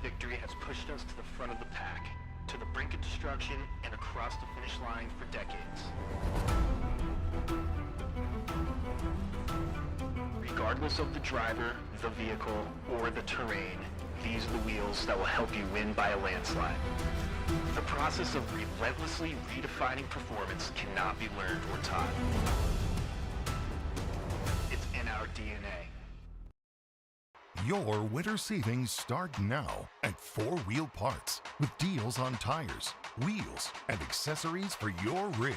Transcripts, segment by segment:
victory has pushed us to the front of the pack, to the brink of destruction and across the finish line for decades. Regardless of the driver, the vehicle, or the terrain, these are the wheels that will help you win by a landslide. The process of relentlessly redefining performance cannot be learned or taught. It's in our DNA. Your winter savings start now at 4 Wheel Parts with deals on tires, wheels, and accessories for your rig.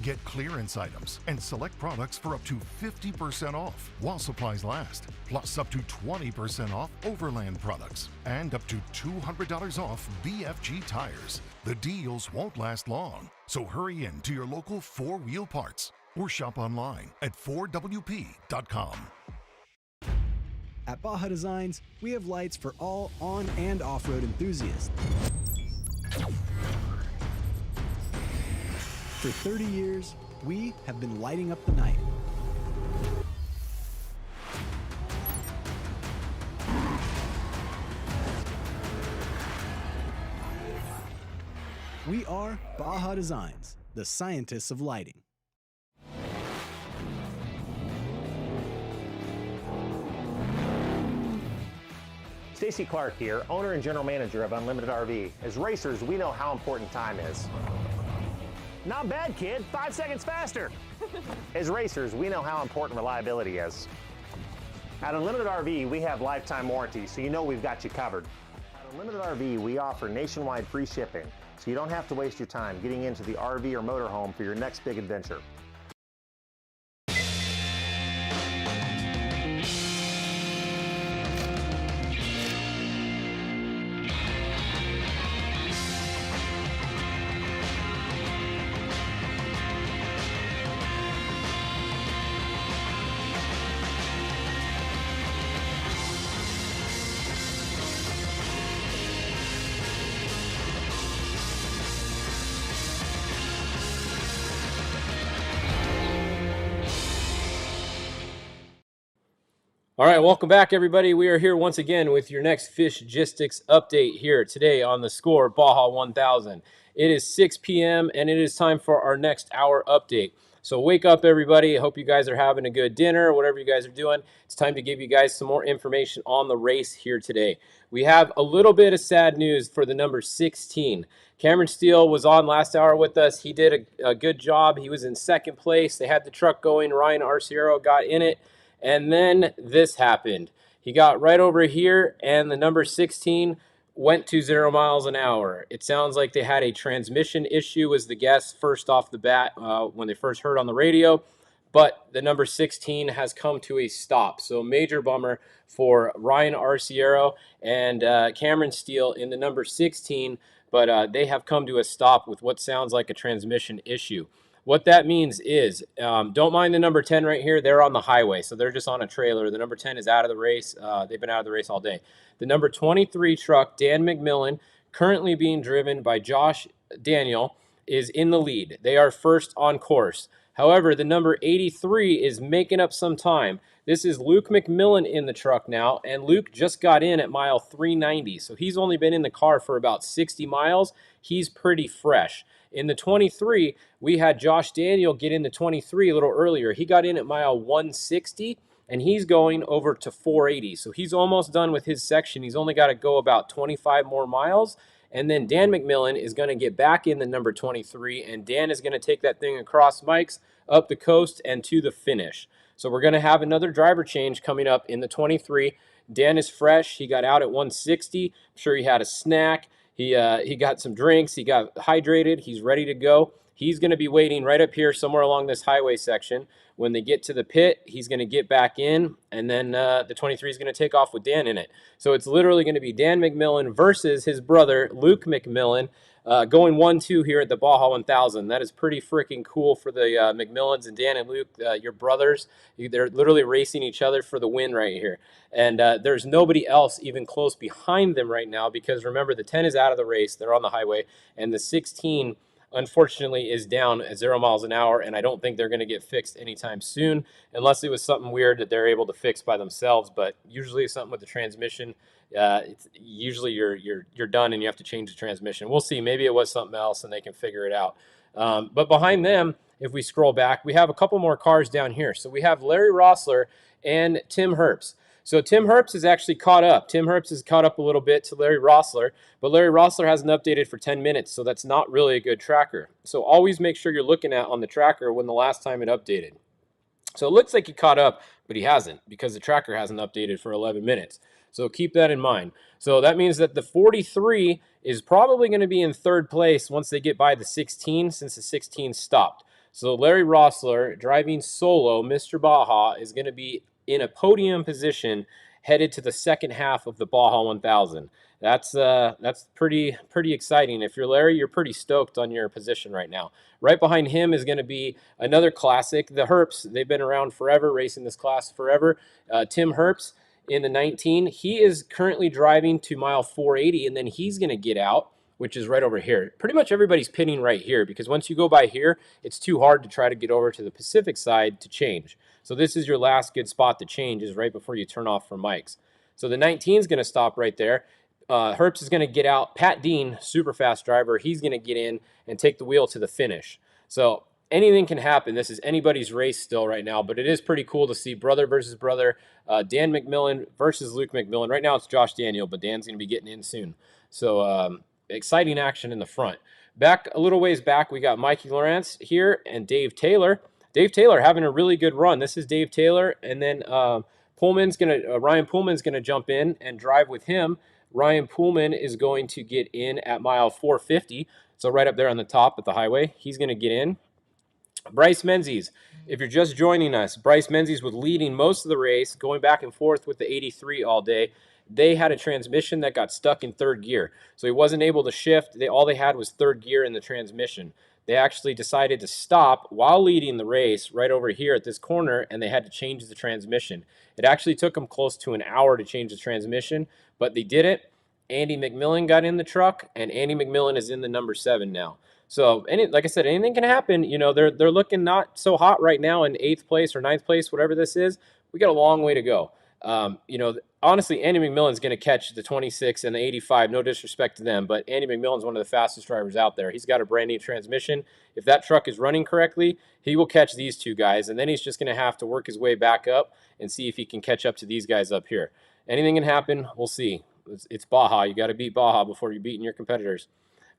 Get clearance items and select products for up to 50% off while supplies last, plus up to 20% off Overland products and up to $200 off BFG tires. The deals won't last long, so hurry in to your local 4 Wheel Parts or shop online at 4WP.com. At Baja Designs, we have lights for all on- and off-road enthusiasts. For 30 years, we have been lighting up the night. We are Baja Designs, the scientists of lighting. Stacy Clark here, owner and general manager of Unlimited RV. As racers, we know how important time is. Not bad, kid. 5 seconds faster. As racers, we know how important reliability is. At Unlimited RV, we have lifetime warranty, so you know we've got you covered. At Unlimited RV, we offer nationwide free shipping, so you don't have to waste your time getting into the RV or motorhome for your next big adventure. All right, welcome back, everybody. We are here once again with your next Fishgistics update here today on the Score Baja 1000. It is 6 p.m. and it is time for our next hour update. So wake up, everybody. I hope you guys are having a good dinner, whatever you guys are doing. It's time to give you guys some more information on the race here today. We have a little bit of sad news for the number 16. Cameron Steele was on last hour with us. He did a good job. He was in second place. They had the truck going. Ryan Arciero got in it. And then this happened. He got right over here, and the number 16 went to 0 miles an hour. It sounds like they had a transmission issue, was the guess first off the bat when they first heard on the radio. But the number 16 has come to a stop. So major bummer for Ryan Arciero and Cameron Steele in the number 16. But they have come to a stop with what sounds like a transmission issue. What that means is, don't mind the number 10 right here. They're on the highway, so they're just on a trailer. The number 10 is out of the race. They've been out of the race all day. The number 23 truck, Dan McMillan, currently being driven by Josh Daniel, is in the lead. They are first on course. However, the number 83 is making up some time. This is Luke McMillan in the truck now, and Luke just got in at mile 390, so he's only been in the car for about 60 miles. He's pretty fresh. In the 23, we had Josh Daniel get in the 23 a little earlier. He got in at mile 160, and he's going over to 480. So he's almost done with his section. He's only got to go about 25 more miles. And then Dan McMillan is going to get back in the number 23, and Dan is going to take that thing across Mike's, up the coast, and to the finish. So we're going to have another driver change coming up in the 23. Dan is fresh. He got out at 160. I'm sure he had a snack. He got some drinks. He got hydrated. He's ready to go. He's going to be waiting right up here somewhere along this highway section. When they get to the pit, he's going to get back in, and then the 23 is going to take off with Dan in it. So it's literally going to be Dan McMillan versus his brother, Luke McMillan, going 1-2 here at the Baja 1000. That is pretty freaking cool for the McMillans. And Dan and Luke, your brothers, they're literally racing each other for the win right here. And there's nobody else even close behind them right now because, remember, the 10 is out of the race. They're on the highway. And the 16, unfortunately, is down at 0 miles an hour, and I don't think they're going to get fixed anytime soon unless it was something weird that they're able to fix by themselves. But usually something with the transmission, it's usually you're done and you have to change the transmission. We'll see. Maybe it was something else and they can figure it out. But behind them, if we scroll back, we have a couple more cars down here. So we have Larry Rossler and Tim Herbst. So Tim Herbst is actually caught up. Tim Herbst is caught up a little bit to Larry Rossler, but Larry Rossler hasn't updated for 10 minutes, so that's not really a good tracker. So always make sure you're looking at on the tracker when the last time it updated. So it looks like he caught up, but he hasn't because the tracker hasn't updated for 11 minutes. So keep that in mind. So that means that the 43 is probably going to be in third place once they get by the 16, since the 16 stopped. So Larry Rossler, driving solo, Mr. Baja, is going to be in a podium position headed to the second half of the Baja 1000. That's pretty exciting. If you're Larry, you're pretty stoked on your position right now. Right behind him is going to be another classic, the Herbst. They've been around forever, racing this class forever. Tim Herbst in the 19. He is currently driving to mile 480, and then he's going to get out, which is right over here. Pretty much everybody's pitting right here because once you go by here, it's too hard to try to get over to the Pacific side to change. So this is your last good spot to change, is right before you turn off for Mike's. So the 19 is going to stop right there. Herbst is going to get out. Pat Dean, super fast driver, he's going to get in and take the wheel to the finish. So anything can happen. This is anybody's race still right now, but it is pretty cool to see brother versus brother, Dan McMillan versus Luke McMillan. Right now it's Josh Daniel, but Dan's going to be getting in soon. So exciting action in the front. Back a little ways back, we got Mikey Lawrence here and Dave Taylor. Dave Taylor having a really good run. This is Dave Taylor, and then Ryan Pullman's gonna jump in and drive with him. Ryan Pullman is going to get in at mile 450, so right up there on the top at the highway. He's going to get in. Bryce Menzies, if you're just joining us, Bryce Menzies was leading most of the race, going back and forth with the 83 all day. They had a transmission that got stuck in third gear, so he wasn't able to shift. All they had was third gear in the transmission. They actually decided to stop while leading the race right over here at this corner, and they had to change the transmission. It actually took them close to an hour to change the transmission, but they did it. Andy McMillan got in the truck, and Andy McMillan is in the number 7 now. So, like I said, anything can happen. You know, they're looking not so hot right now in 8th place or 9th place, whatever this is. We got a long way to go. You know, honestly, Andy McMillan's going to catch the 26 and the 85. No disrespect to them, but Andy McMillan's one of the fastest drivers out there. He's got a brand new transmission. If that truck is running correctly, he will catch these two guys, and then he's just going to have to work his way back up and see if he can catch up to these guys up here. Anything can happen. We'll see. It's Baja. You got to beat Baja before you're beating your competitors.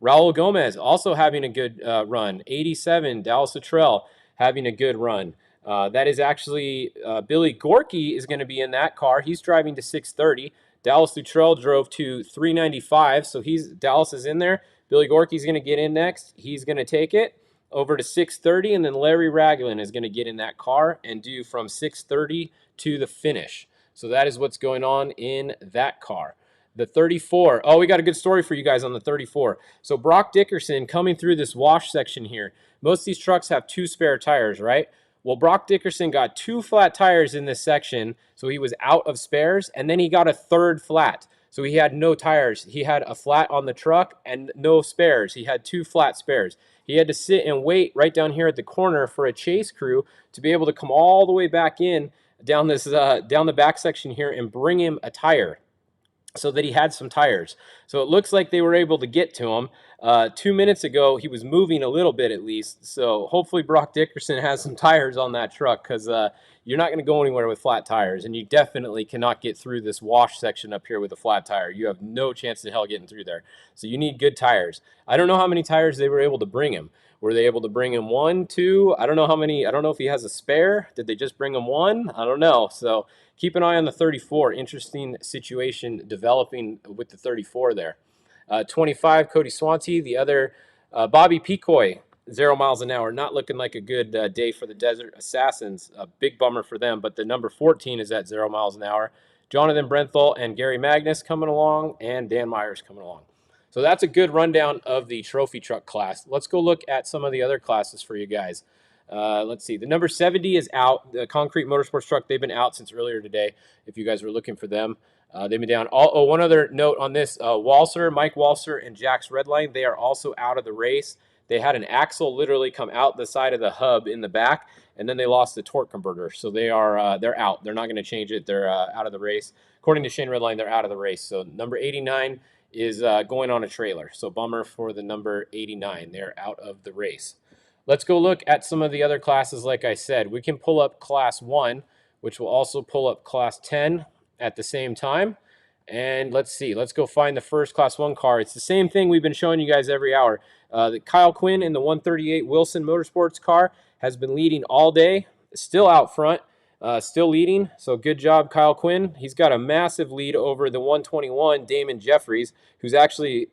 Raul Gomez also having a good run. 87, Dallas Luttrell having a good run. That is actually Billy Gorky is going to be in that car. He's driving to 630. Dallas Luttrell drove to 395, so Dallas is in there. Billy Gorky's going to get in next. He's going to take it over to 630, and then Larry Ragland is going to get in that car and do from 630 to the finish. So that is what's going on in that car. The 34. Oh, we got a good story for you guys on the 34. So Brock Dickerson coming through this wash section here. Most of these trucks have 2 spare tires, right? Well, Brock Dickerson got 2 flat tires in this section, so he was out of spares, and then he got a 3rd flat. So he had no tires. He had a flat on the truck and no spares. He had 2 flat spares. He had to sit and wait right down here at the corner for a chase crew to be able to come all the way back in down the back section here and bring him a tire, so that he had some tires. So it looks like they were able to get to him. 2 minutes ago, he was moving a little bit at least. So hopefully Brock Dickerson has some tires on that truck, because you're not going to go anywhere with flat tires, and you definitely cannot get through this wash section up here with a flat tire. You have no chance in hell getting through there. So you need good tires. I don't know how many tires they were able to bring him. Were they able to bring him 1, 2? I don't know how many. I don't know if he has a spare. Did they just bring him 1? I don't know. So keep an eye on the 34. Interesting situation developing with the 34 there. 25, Cody Swansea. The other, Bobby Picoy, 0 miles an hour. Not looking like a good day for the Desert Assassins. A big bummer for them, but the number 14 is at 0 miles an hour. Jonathan Brenthal and Gary Magnus coming along, and Dan Myers coming along. So that's a good rundown of the trophy truck class. Let's go look at some of the other classes for you guys. Let's see. The number 70 is out. The Concrete Motorsports truck, they've been out since earlier today, if you guys were looking for them. They've been down. Oh, one other note on this. Mike Walser and Jax Redline, they are also out of the race. They had an axle literally come out the side of the hub in the back, and then they lost the torque converter. So they're out. They're not going to change it. They're out of the race. according to Shane Redline, they're out of the race. So number 89 is going on a trailer. So bummer for the number 89. They're out of the race. Let's go look at some of the other classes. Like I said, we can pull up Class 1, which will also pull up Class 10 at the same time. And let's see. Let's go find the first Class 1 car. It's the same thing we've been showing you guys every hour. Kyle Quinn in the 138 Wilson Motorsports car has been leading all day. Still out front. Still leading. So good job, Kyle Quinn. He's got a massive lead over the 121 Damon Jeffries, who's actually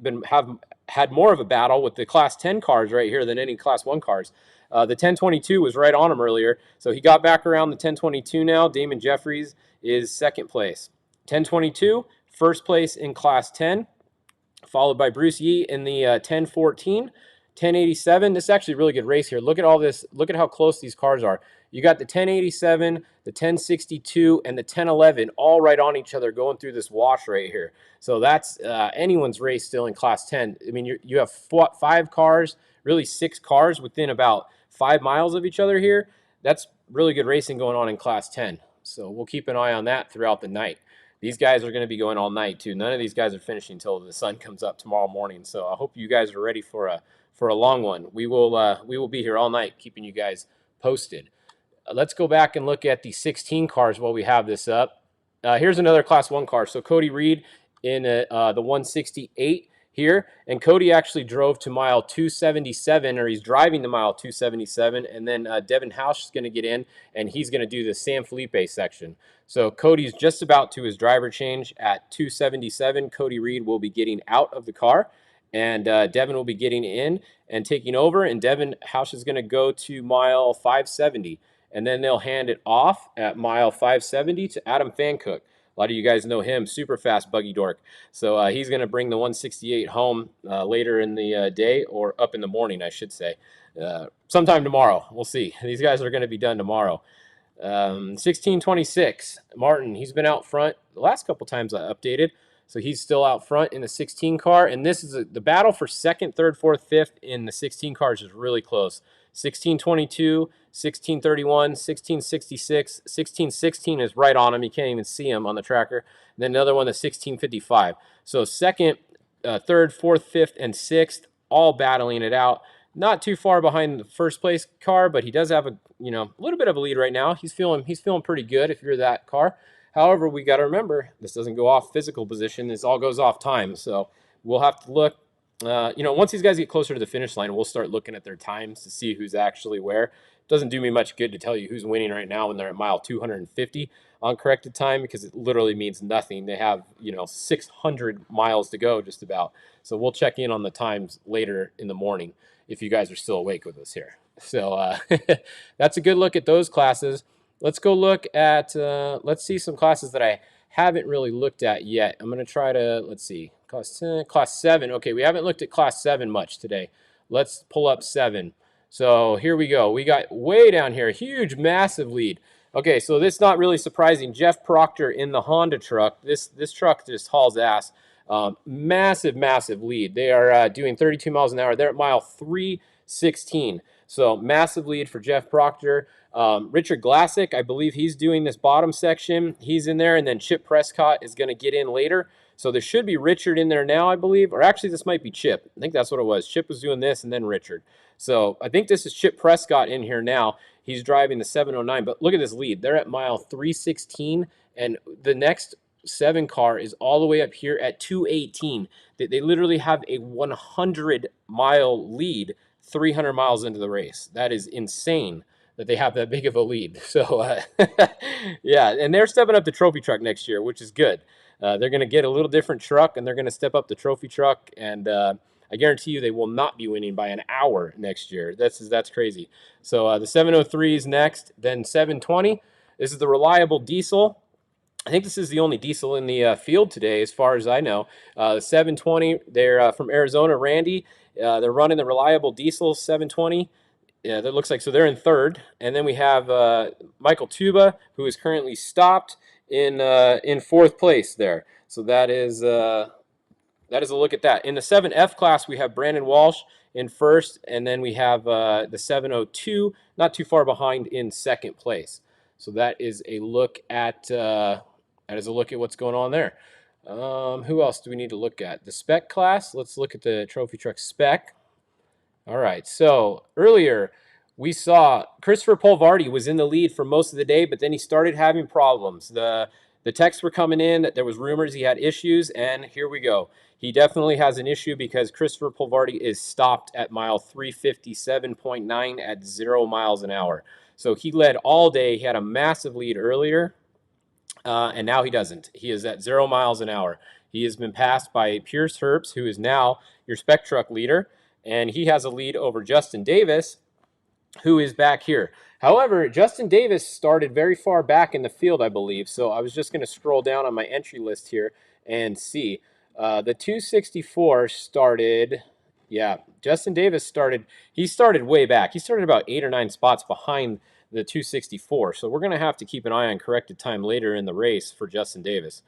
had more of a battle with the Class 10 cars right here than any Class 1 cars. The 1022 was right on him earlier, so he got back around the 1022 now. Damon Jeffries is second place. 1022, first place in Class 10, followed by Bruce Yee in the 1014. 1087, this is actually a really good race here. Look at all this. Look at how close these cars are. You got the 1087, the 1062, and the 1011 all right on each other going through this wash right here. So that's anyone's race still in Class 10. I mean, you have 5 cars, really 6 cars within about 5 miles of each other here. That's really good racing going on in Class 10. So we'll keep an eye on that throughout the night. These guys are going to be going all night too. None of these guys are finishing until the sun comes up tomorrow morning. So I hope you guys are ready for a long one. We will be here all night keeping you guys posted. Let's go back and look at the 16 cars while we have this up. Here's another Class 1 car. So Cody Reed in the 168 here. And Cody actually drove to mile 277, or he's driving to mile 277. And then Devin Hausch is going to get in, and he's going to do the San Felipe section. So Cody's just about to his driver change at 277. Cody Reed will be getting out of the car, and Devin will be getting in and taking over. And Devin Hausch is going to go to mile 570. And then they'll hand it off at mile 570 to Adam Fancook. A lot of you guys know him, super fast buggy dork. So he's going to bring the 168 home later in the day, or up in the morning, I should say. Sometime tomorrow. We'll see. These guys are going to be done tomorrow. 1626, Martin, he's been out front the last couple times I updated. So he's still out front in the 16 car. And this is the battle for second, third, fourth, fifth in the 16 cars is really close. 1622, 1631, 1666, 1616 is right on him. You can't even see him on the tracker. And then another one, the 1655. So second, third, fourth, fifth, and sixth, all battling it out. Not too far behind the first place car, but he does have a little bit of a lead right now. He's feeling pretty good if you're that car. However, we got to remember this doesn't go off physical position. This all goes off time. So we'll have to look. Once these guys get closer to the finish line, we'll start looking at their times to see who's actually where. It doesn't do me much good to tell you who's winning right now when they're at mile 250 on corrected time, because it literally means nothing. They have 600 miles to go just about. So we'll check in on the times later in the morning if you guys are still awake with us here. So that's a good look at those classes. Let's go look at, let's see some classes that I haven't really looked at yet. I'm going to try to, let's see, class 10, class 7. Okay, we haven't looked at class 7 much today. Let's pull up 7. So here we go. We got way down here, huge, massive lead. Okay, so this is not really surprising. Jeff Proctor in the Honda truck. This truck just hauls ass. Massive, massive lead. They are doing 32 miles an hour. They're at mile 316. So massive lead for Jeff Proctor. Richard Glassick, I believe he's doing this bottom section. He's in there, and then Chip Prescott is going to get in later. So there should be Richard in there now, I believe. Or actually, this might be Chip. I think that's what it was. Chip was doing this, and then Richard. So I think this is Chip Prescott in here now. He's driving the 709. But look at this lead. They're at mile 316, and the next 7 car is all the way up here at 218. They literally have a 100-mile lead 300 miles into the race. That is insane that they have that big of a lead. So, yeah, and they're stepping up the trophy truck next year, which is good. They're going to get a little different truck, and they're going to step up the trophy truck, and I guarantee you they will not be winning by an hour next year. That's crazy. So the 703 is next, then 720. This is the reliable diesel. I think this is the only diesel in the field today, as far as I know. The 720, they're from Arizona, Randy. They're running the reliable diesel 720. Yeah, that looks like, so they're in third. And then we have Michael Tuba, who is currently stopped in fourth place there. So that is a look at that. In the 7F class, we have Brandon Walsh in first, and then we have the 702, not too far behind, in second place. So that is a look at That is a look at what's going on there. Who else do we need to look at? The Spec class. Let's look at the trophy truck Spec. All right, so earlier we saw Christopher Polvardi was in the lead for most of the day, but then he started having problems. The texts were coming in that there was rumors he had issues, and here we go. He definitely has an issue because Christopher Polvardi is stopped at mile 357.9 at 0 miles an hour. So he led all day. He had a massive lead earlier, and now he doesn't. He is at 0 miles an hour. He has been passed by Pierce Herbst, who is now your Spec Truck leader, and he has a lead over Justin Davis, who is back here. However, Justin Davis started very far back in the field, I believe. So I was just going to scroll down on my entry list here and see. The 264 started, yeah, Justin Davis started, he started way back. He started about 8 or 9 spots behind the 264. So we're going to have to keep an eye on corrected time later in the race for Justin Davis.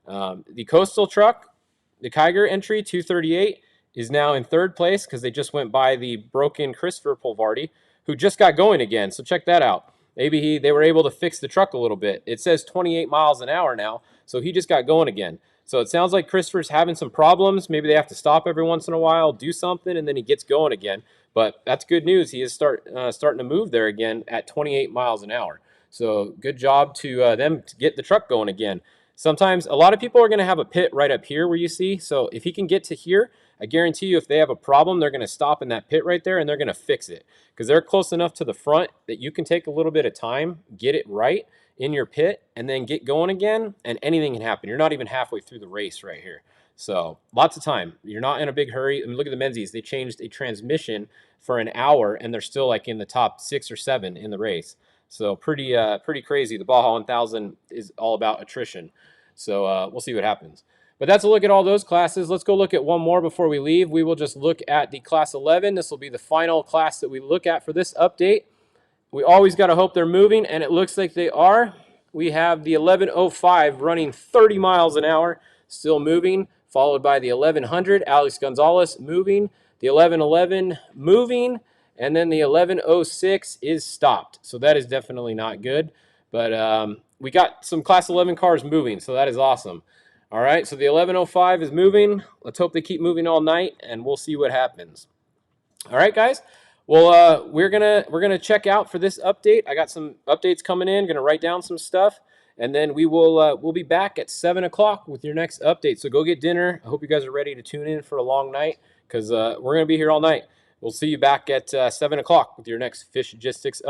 The Coastal truck, the Kiger entry, 238, is now in 3rd place because they just went by the broken Christopher Polvardi, who just got going again. So check that out. Maybe they were able to fix the truck a little bit. It says 28 miles an hour now, so he just got going again. So it sounds like Christopher's having some problems. Maybe they have to stop every once in a while, do something, and then he gets going again. But that's good news. He is starting to move there again at 28 miles an hour. So good job to them to get the truck going again. Sometimes a lot of people are going to have a pit right up here where you see. So if he can get to here, I guarantee you if they have a problem, they're going to stop in that pit right there and they're going to fix it because they're close enough to the front that you can take a little bit of time, get it right in your pit, and then get going again, and anything can happen. You're not even halfway through the race right here. So lots of time. You're not in a big hurry. I mean, look at the Menzies. They changed a transmission for an hour, and they're still like in the top 6 or 7 in the race. So pretty crazy. The Baja 1000 is all about attrition. So we'll see what happens. But that's a look at all those classes. Let's go look at one more before we leave. We will just look at the Class 11. This will be the final class that we look at for this update. We always got to hope they're moving, and it looks like they are. We have the 1105 running 30 miles an hour, still moving, followed by the 1100, Alex Gonzalez moving, the 1111 moving, and then the 1106 is stopped. So that is definitely not good. But we got some Class 11 cars moving, so that is awesome. All right, so the 1105 is moving. Let's hope they keep moving all night, and we'll see what happens. All right, guys. Well, we're gonna check out for this update. I got some updates coming in. Gonna write down some stuff, and then we'll be back at 7 o'clock with your next update. So go get dinner. I hope you guys are ready to tune in for a long night because we're gonna be here all night. We'll see you back at 7 o'clock with your next Fishgistics update.